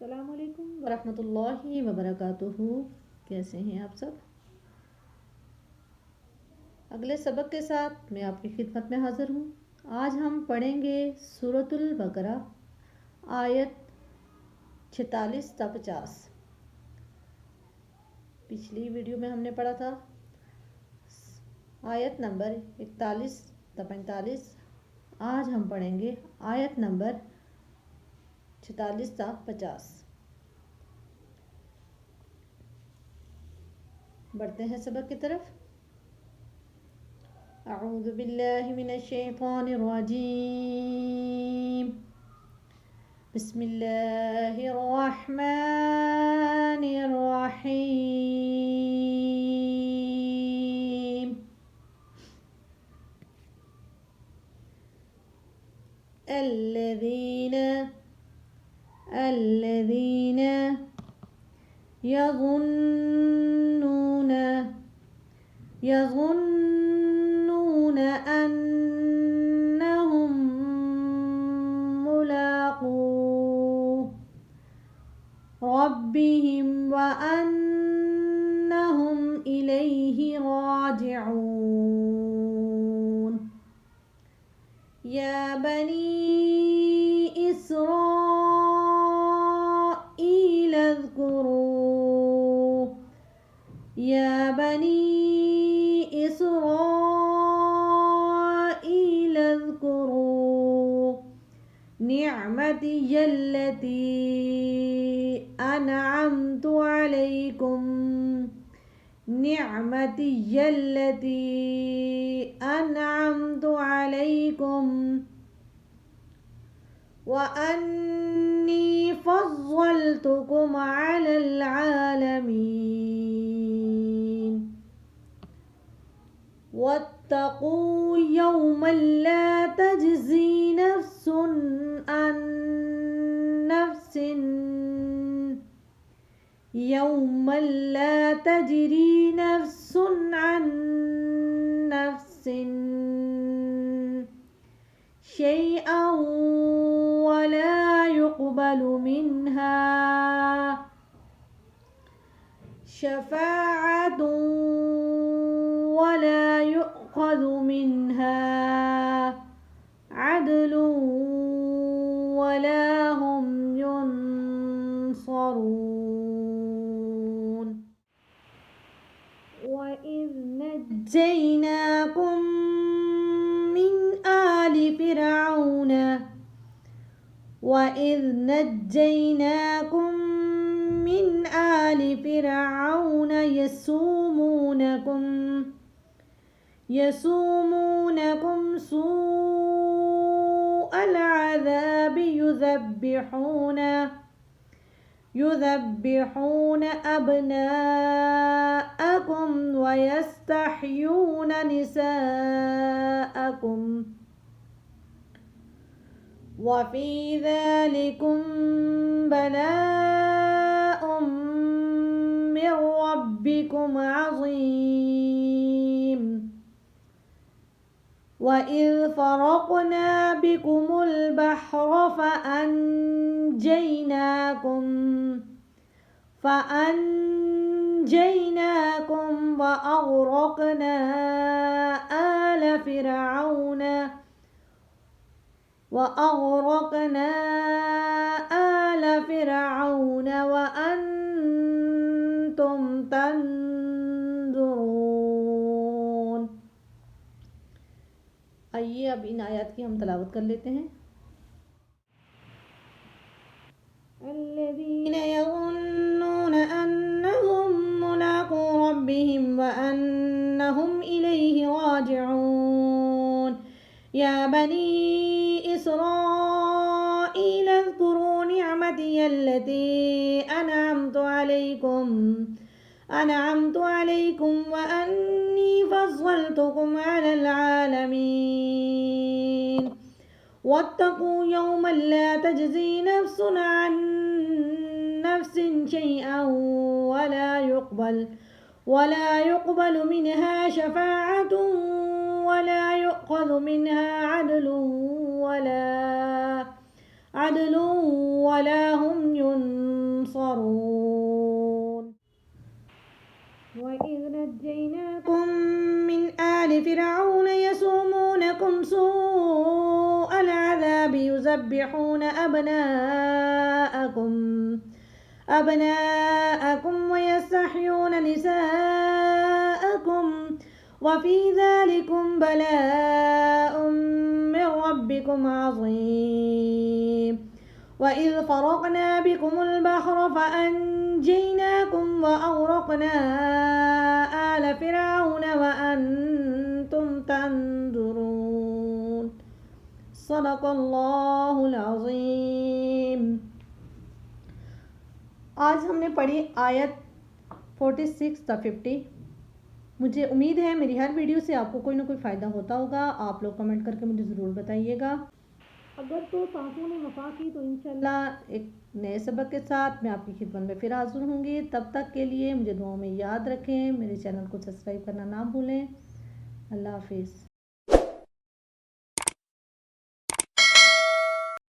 अस्सलाम वालेकुम वरहमतुल्लाहि वबरकातुहू। कैसे हैं आप सब? अगले सबक के साथ मैं आपकी खिदमत में हाज़िर हूँ। आज हम पढ़ेंगे सूरतुल बकरा आयत 46 से 50। पिछली वीडियो में हमने पढ़ा था आयत नंबर 41 से 45। आज हम पढ़ेंगे आयत नंबर 46 से 50। बढ़ते हैं सबक की तरफ। अऊज़ु बिल्लाहि मिनश शैतानिर रजीम। बिस्मिल्लाहिर रहमानिर रहीम। الذين يظنون أنهم ملاقو ربهم وأنهم إليه راجعون. يا بني إسرائيل اذكروا نعمتي التي أنعمت عليكم وأني فضلتكم على العالمين. واتقوا يوما لا تجزي نفس عن نفس يوما لا تجري نفس عن نفس شيئا ولا يقبل منها شفاعة ولا يؤخذ منها عدل ولا هم ينصرون. وإذ نجيناكم من آل فرعون يسومونكم سوء العذاب يذبحون أبناءكم ويستحيون نساءكم وفي ذلكم بلاء من ربكم عظيم. وإذ فرقنا بكم البحر فأنجيناكم وأغرقنا آل فرعون وأنتم تنظرون. आइए अब इन आयत की हम तलावत कर लेते हैं। الذين يظنون أنهم ملاقو ربهم وأنهم إليه راجعون. يا بني إسرائيل اذكروا نعمتي التي أنعمت عليكم وأني فضلتكم على العالمين. واتقوا يوما لا تجزي نفس عن نفس شيئا ولا يقبل منها شفاعة ولا يؤخذ منها عدل ولا هم ينصرون. ينصرون وإذ نجيناكم من آل فرعون يسومونكم سوء العذاب يذبحون أبناءكم ويستحيون نساءكم وفي ذلكم بلاء من ربكم عظيم وإذ فرقنا بكم البحر فأنجيناكم وأغرقنا آل فرعون وأنتم تنظرون صدق الله العظीम। आज हमने पढ़ी आयत 46 से 50। मुझे उम्मीद है मेरी हर वीडियो से आपको कोई ना कोई फ़ायदा होता होगा। आप लोग कमेंट करके मुझे ज़रूर बताइएगा। अगर तो सांसों ने वफा की तो इंशाल्लाह एक नए सबक के साथ मैं आपकी खिदमत में फिर हाज़िर होंगी। तब तक के लिए मुझे दुआओं में याद रखें। मेरे चैनल को सब्सक्राइब करना ना भूलें। अल्लाह हाफिज़।